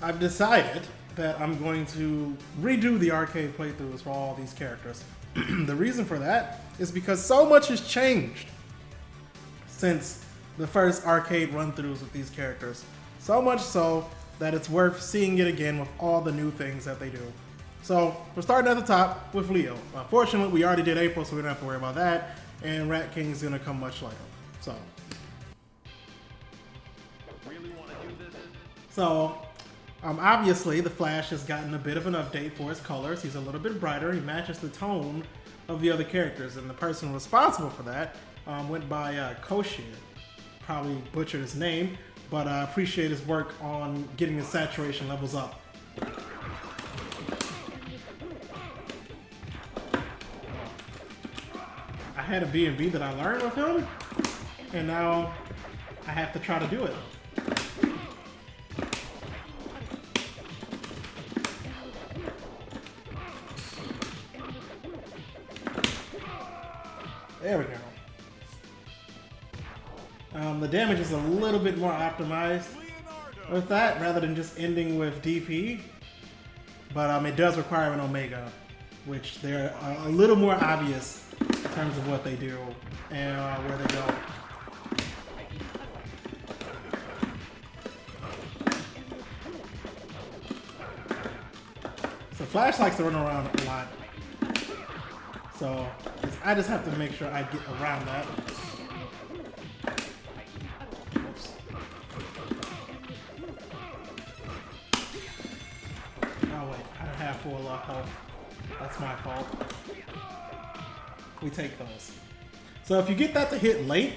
I've decided that I'm going to redo the arcade playthroughs for all these characters. The reason for that is because so much has changed since the first arcade run-throughs with these characters. So much so that it's worth seeing it again with all the new things that they do. So we're starting at the top with Leo. Fortunately, we already did April, so we don't have to worry about that. And Rat King's gonna come much later. So obviously the Flash has gotten a bit of an update for his colors. He's a little bit brighter. He matches the tone of the other characters, and the person responsible for that went by Koshir. Probably butchered his name, but I appreciate his work on getting his saturation levels up. I had a B&B that I learned with him, and now I have to try to do it. There we go. The damage is a little bit more optimized with that, rather than just ending with DP. But it does require an Omega, which they're a little more obvious in terms of what they do and where they go. So Flash likes to run around a lot. So I just have to make sure I get around that. Oops. Oh wait, I don't have full health. That's my fault. We take those. So if you get that to hit late,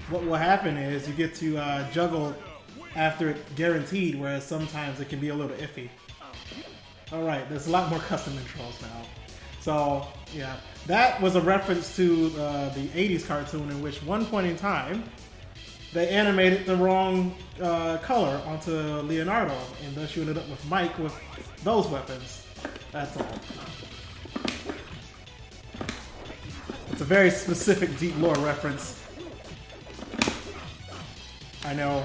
what will happen is you get to juggle after it guaranteed, whereas sometimes it can be a little iffy. Alright, there's a lot more custom intros now. So, yeah, that was a reference to the 80s cartoon in which one point in time, they animated the wrong color onto Leonardo, and thus you ended up with Mike with those weapons. That's all. It's a very specific deep lore reference. I know.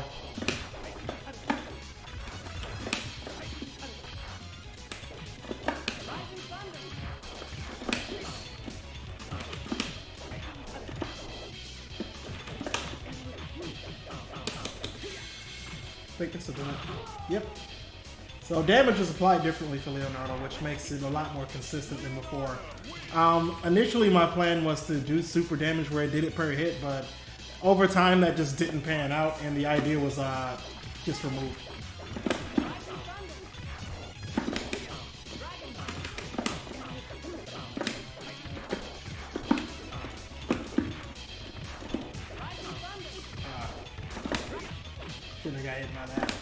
I think this will do it. Yep. So damage is applied differently for Leonardo, which makes it a lot more consistent than before. Initially my plan was to do super damage where it did it per hit, but over time that just didn't pan out, and the idea was just removed. Shouldn't have got hit by that.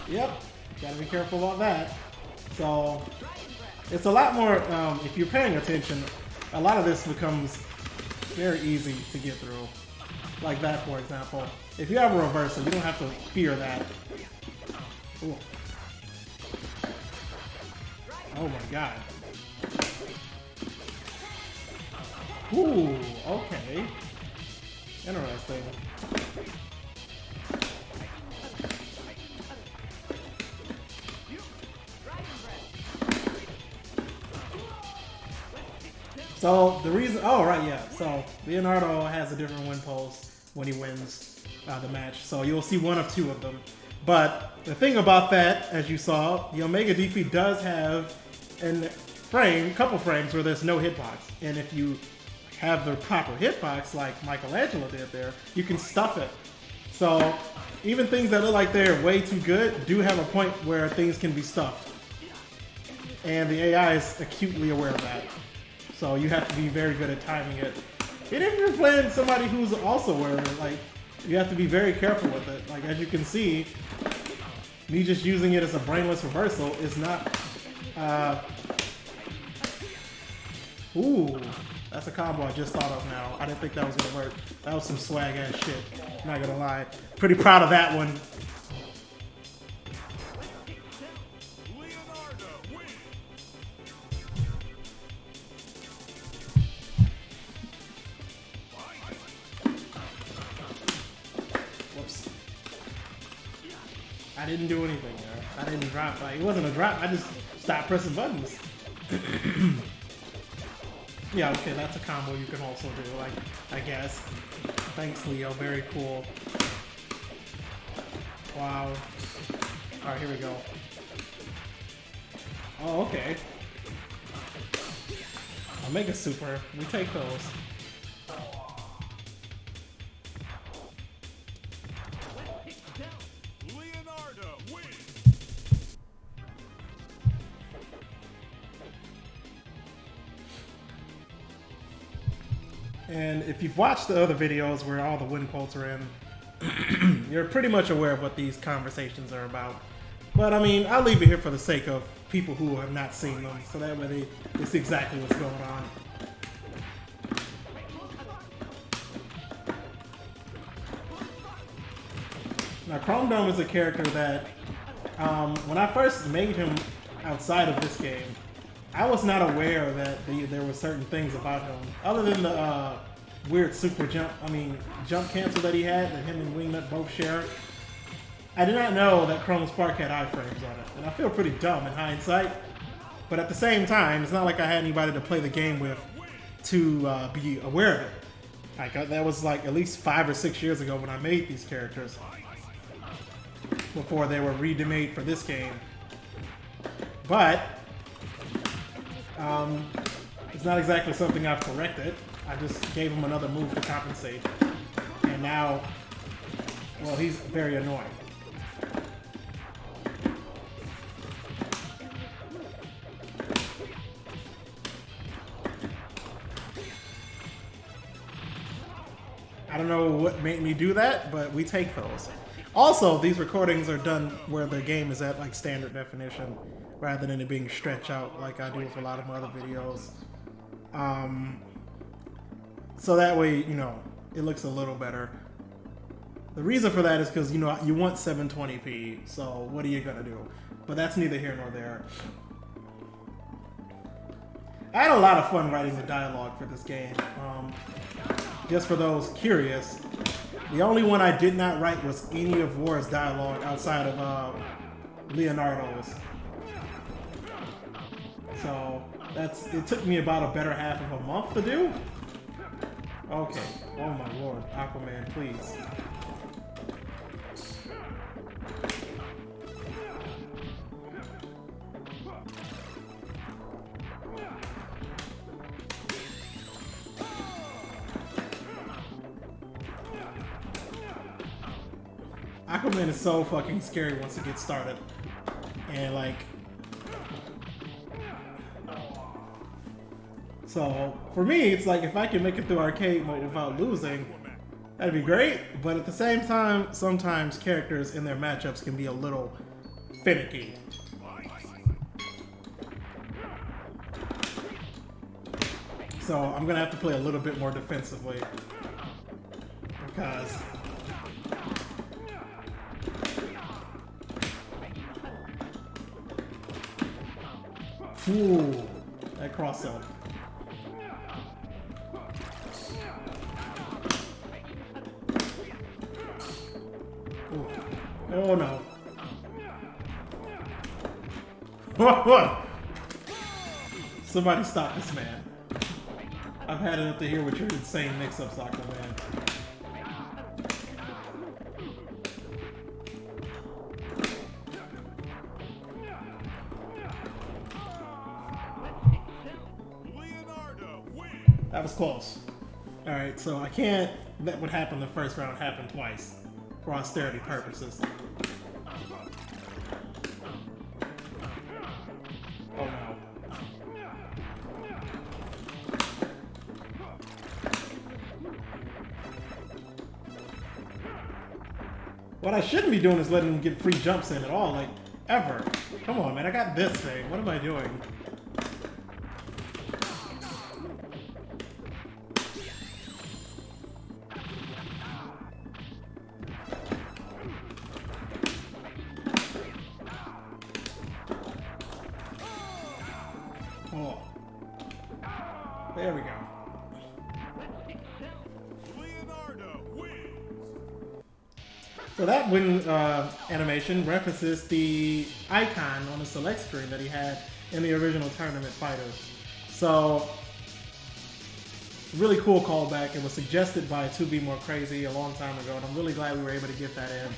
Yep, gotta be careful about that. So, it's a lot more, if you're paying attention, a lot of this becomes very easy to get through. Like that, for example. If you have a reversal, you don't have to fear that. Ooh. Oh my god. Ooh, okay. Interesting. So the reason, oh right, yeah. So Leonardo has a different win pulse when he wins the match. So you'll see one of two of them. But the thing about that, as you saw, the Omega DP does have a couple frames where there's no hitbox. And if you have the proper hitbox, like Michelangelo did there, you can stuff it. So even things that look like they're way too good do have a point where things can be stuffed. And the AI is acutely aware of that. So you have to be very good at timing it. And if you're playing somebody who's also aware of it, like, you have to be very careful with it. Like, as you can see, me just using it as a brainless reversal is not... Ooh, that's a combo I just thought of now. I didn't think that was going to work. That was some swag ass shit. Not going to lie. Pretty proud of that one. I didn't do anything there. I didn't drop. Like, it wasn't a drop. I just stopped pressing buttons. Yeah, okay, that's a combo you can also do, like, I guess. Thanks, Leo. Very cool. Wow. Alright, here we go. Oh, okay. I'll make a super. We take those. Leonardo wins. And if you've watched the other videos where all the win quotes are in, you're pretty much aware of what these conversations are about. But I mean, I'll leave it here for the sake of people who have not seen them, so that way they see exactly what's going on. Now, Chrome Dome is a character that, when I first made him outside of this game, I was not aware that there were certain things about him, other than the weird super jump, jump cancel that he had, that him and Wingnut both share. I did not know that Chrome Spark had iframes on it, and I feel pretty dumb in hindsight. But at the same time, it's not like I had anybody to play the game with to be aware of it. Like, that was like at least 5 or 6 years ago when I made these characters, before they were remade for this game. But it's not exactly something I've corrected. I just gave him another move to compensate. And now, well, he's very annoying. I don't know what made me do that, but we take those. Also, these recordings are done where the game is at like standard definition, rather than it being stretched out like I do with a lot of my other videos. So that way, you know, it looks a little better. The reason for that is because, you know, you want 720p, so what are you gonna do? But that's neither here nor there. I had a lot of fun writing the dialogue for this game. Just for those curious, the only one I did not write was any of War's dialogue outside of Leonardo's. So it took me about a better half of a month to do. Okay. Oh my lord, Aquaman, please. Aquaman is so fucking scary once it gets started. And like, so for me, it's like if I can make it through arcade mode without losing, that'd be great. But at the same time, sometimes characters in their matchups can be a little finicky. So I'm gonna have to play a little bit more defensively because ooh, that cross up. Ooh. Oh no. What? Somebody stop this man. I've had it up to here with your insane mix-ups, Aquaman. That was close. Alright, so I can't let what happened the first round happen twice for austerity purposes. Oh no. What I shouldn't be doing is letting him get free jumps in at all, like, ever. Come on, man, I got this thing. What am I doing? Oh. There we go. Leonardo wins. So that win animation references the icon on the select screen that he had in the original Tournament Fighters. So, really cool callback. It was suggested by 2B More Crazy a long time ago, and I'm really glad we were able to get that in.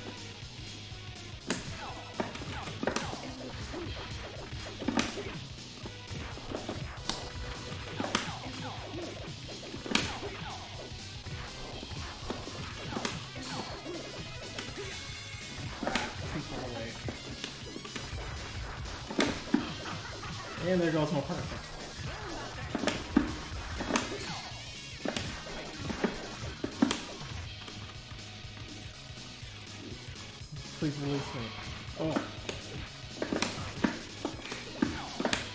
And there goes my perfect. Please release me. Oh.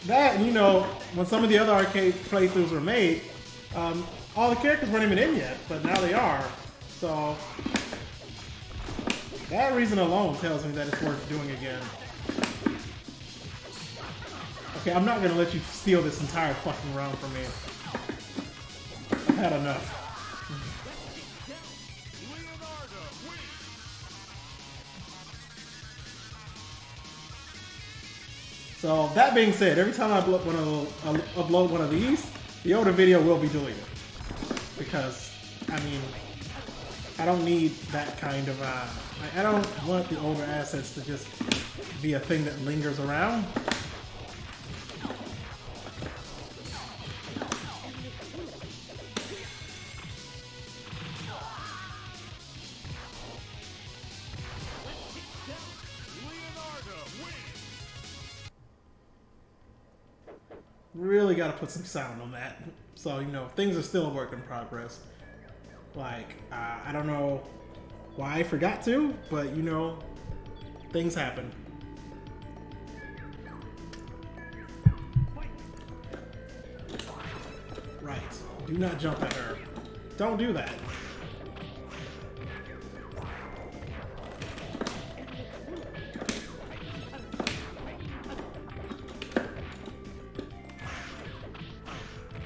That, you know, when some of the other arcade playthroughs were made, all the characters weren't even in yet, but now they are. So, that reason alone tells me that it's worth doing again. Okay, I'm not gonna let you steal this entire fucking round from me. I've had enough. So that being said, every time I upload one of these, the older video will be deleted. Because, I mean, I don't need that kind of, I don't want the older assets to just be a thing that lingers around. Really got to put some sound on that. So, you know, things are still a work in progress. Like, I don't know why I forgot to, but, you know, things happen. Right. Do not jump at her. Don't do that.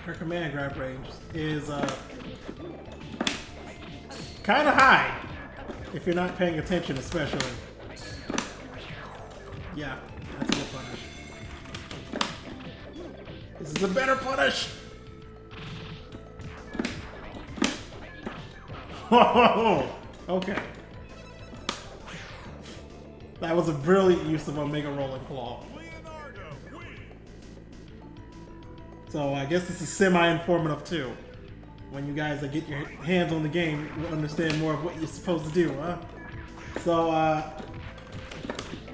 Her command grab range is kind of high if you're not paying attention, especially. Yeah, that's a good punish. This is a better punish. Whoa! Okay. That was a brilliant use of Omega Rolling Claw. So I guess this is semi-informative too. When you guys get your hands on the game, you'll understand more of what you're supposed to do, huh? So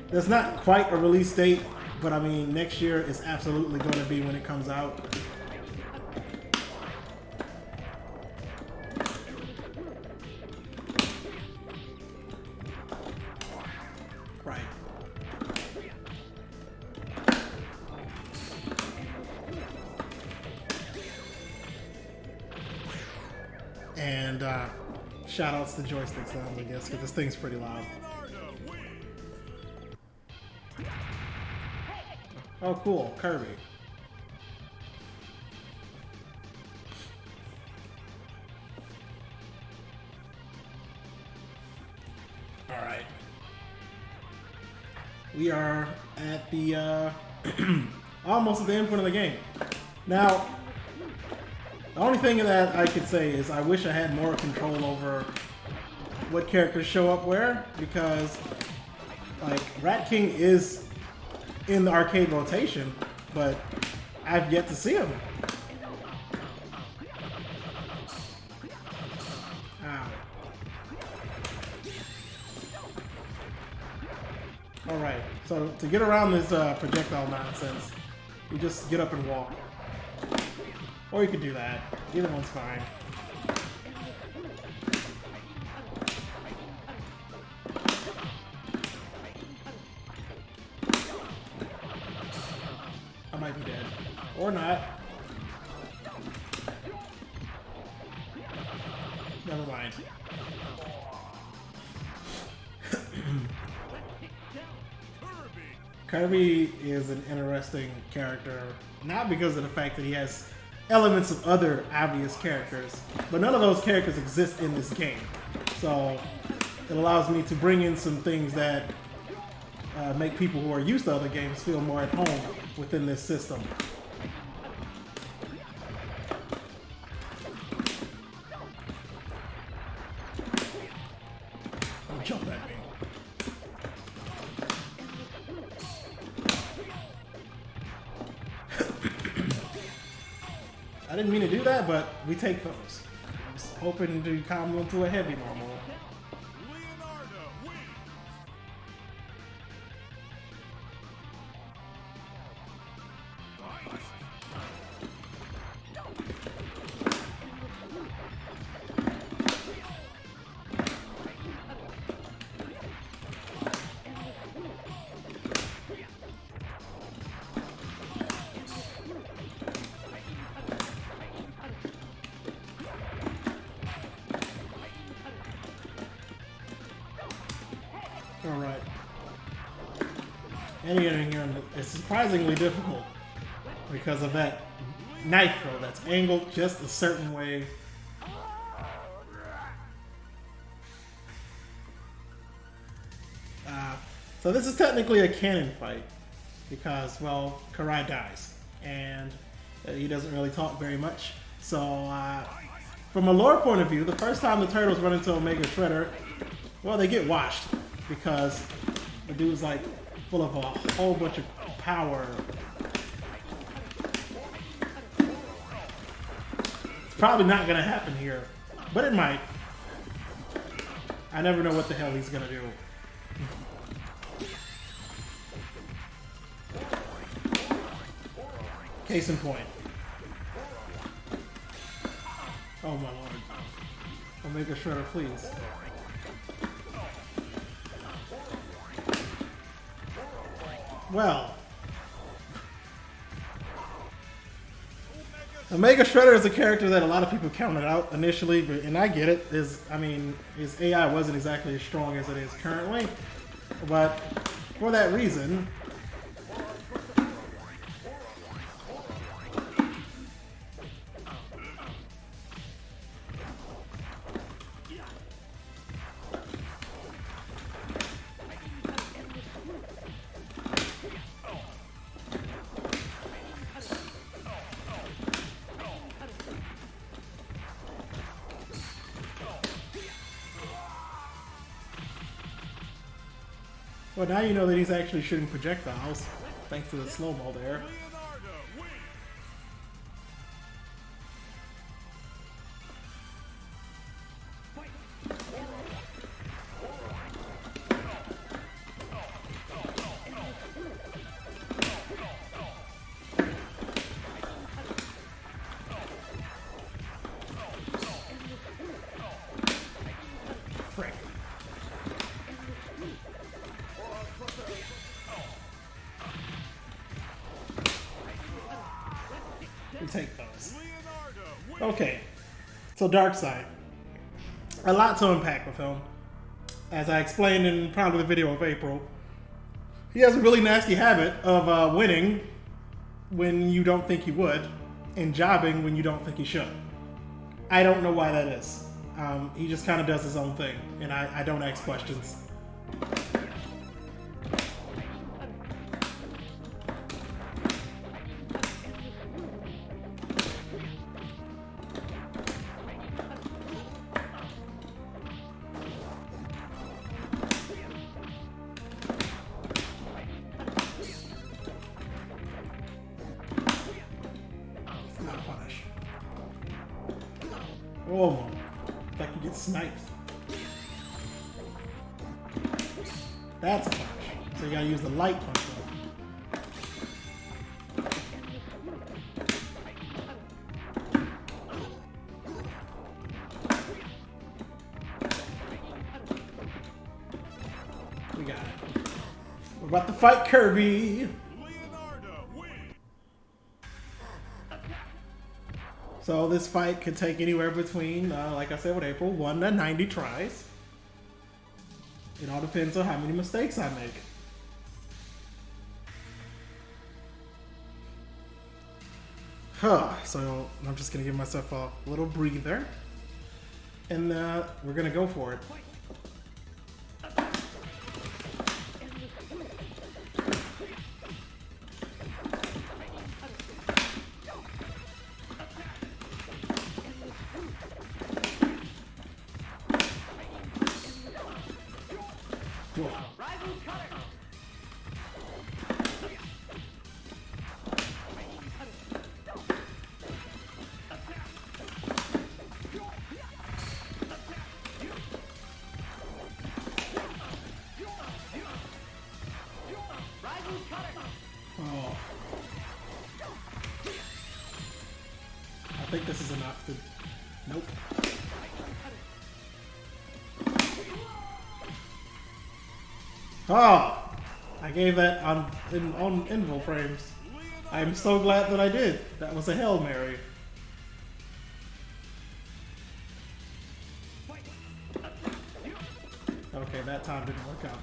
there's not quite a release date, but I mean next year is absolutely going to be when it comes out. Right. And shout outs to joystick sounds, I guess, because this thing's pretty loud. Oh, cool. Kirby. Alright. We are at the, almost at the end point of the game. Now, the only thing that I could say is I wish I had more control over what characters show up where, because, like, Rat King is in the arcade rotation, but I've yet to see him. Ow. Alright, so to get around this projectile nonsense, you just get up and walk. Or you could do that. Either one's fine. I might be dead. Or not. Never mind. Kirby is an interesting character, not because of the fact that he has elements of other obvious characters, but none of those characters exist in this game. So it allows me to bring in some things that make people who are used to other games feel more at home within this system. Don't jump at me. I didn't mean to do that, but we take those. Just hoping to combo into a heavy normal. Leonardo wins. Alright. Anything here is surprisingly difficult because of that knife throw that's angled just a certain way. So this is technically a canon fight because, well, Karai dies and he doesn't really talk very much. So from a lore point of view, the first time the Turtles run into Omega Shredder, well, they get washed because the dude's like full of a whole bunch of power. It's probably not gonna happen here, but it might. I never know what the hell he's gonna do. Case in point. Oh my lord. Omega Shredder, please. Well, Omega Shredder is a character that a lot of people counted out initially, and I get it. I mean, his AI wasn't exactly as strong as it is currently, but for that reason, well, now you know that he's actually shooting projectiles, thanks to the slow-mo there. Leonardo wins. Frick. We take those. Leonardo wins. Okay, so Darkseid. A lot to unpack with him. As I explained in probably the video of April, he has a really nasty habit of winning when you don't think he would, and jobbing when you don't think he should. I don't know why that is. He just kind of does his own thing, and I don't ask questions. Not punish. Oh, like you get sniped. That's a punch. So you gotta use the light punch. We got it. We're about to fight Kirby. Leonardo wins. So this fight could take anywhere between, like I said with April, 1 to 90 tries. It all depends on how many mistakes I make. So I'm just gonna give myself a little breather, and we're gonna go for it. Oh. I think this is enough to... Nope. Oh! I gave that on invul frames. I'm so glad that I did. That was a Hail Mary. Okay, that time didn't work out.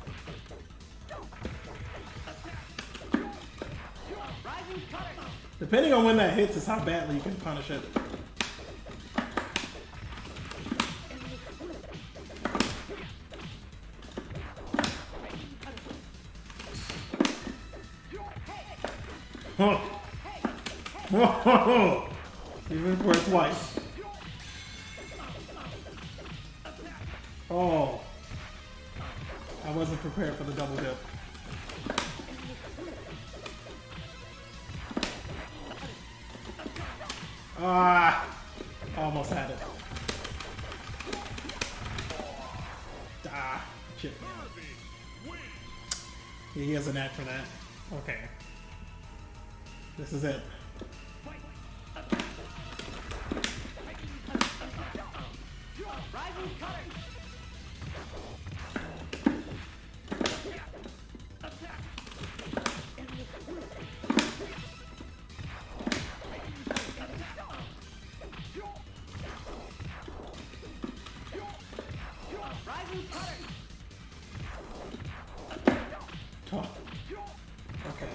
Depending on when that hits is how badly you can punish it. Even for it twice. Oh. I wasn't prepared for the double dip. Ah! Almost had it. Ah, shit. He has a knack for that. Okay. This is it. Oh. Okay.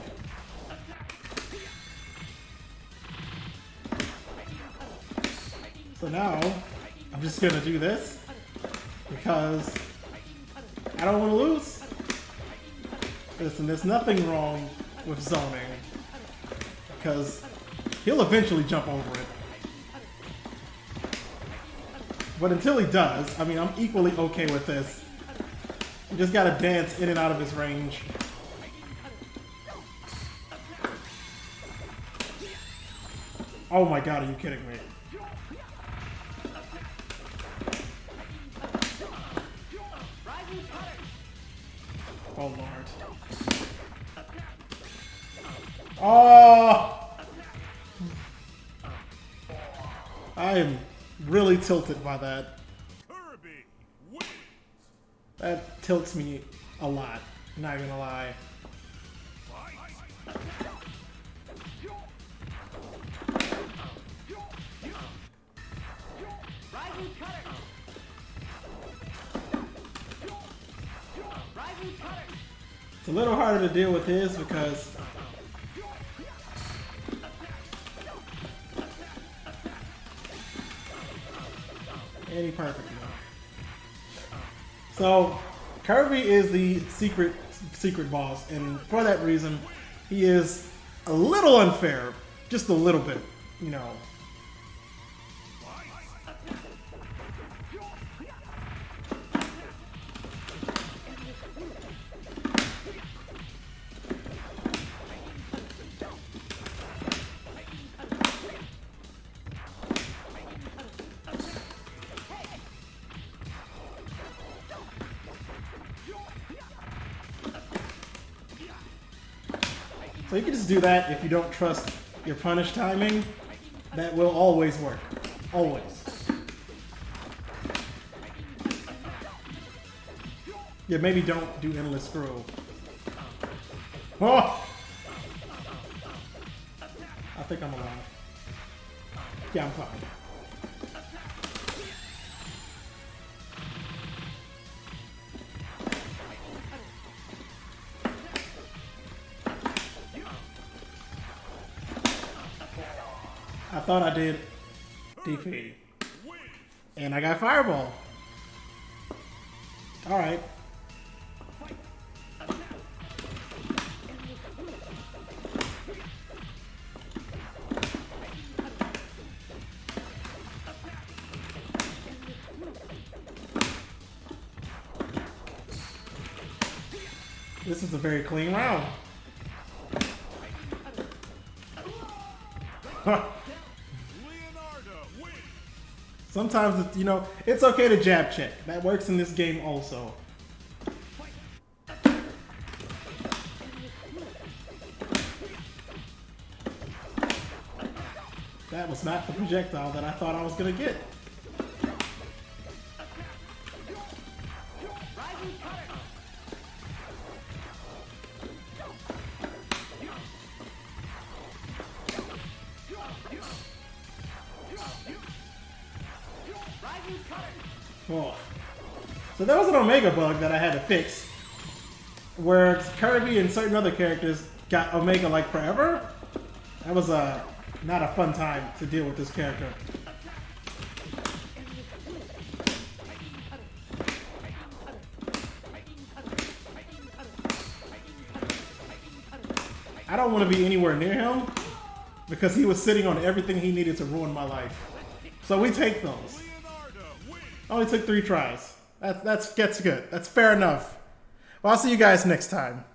So now, I'm just gonna do this because I don't want to lose. Listen, there's nothing wrong with zoning because he'll eventually jump over it. But until he does, I mean, I'm equally okay with this. You just gotta dance in and out of his range. Oh my god, are you kidding me? Oh lord. Oh! I am really tilted by that. That tilts me a lot, not gonna lie. It's a little harder to deal with his because any perfect now. So Kirby is the secret boss, and for that reason, he is a little unfair, just a little bit, you know. So you can just do that if you don't trust your punish timing. That will always work. Always. Yeah, maybe don't do endless screw. Oh! I think I'm alive. Yeah, I'm fine. I thought I did DP. And I got Fireball. Alright. This is a very clean round. Leonardo wins. Sometimes, you know, it's okay to jab check. That works in this game also. That was not the projectile that I thought I was going to get. Oh. So there was an Omega bug that I had to fix, where Kirby and certain other characters got Omega like forever. That was not a fun time to deal with this character. I don't want to be anywhere near him because he was sitting on everything he needed to ruin my life. So we take those. Leonardo wins. Only took 3 tries. That's good. That's fair enough. Well, I'll see you guys next time.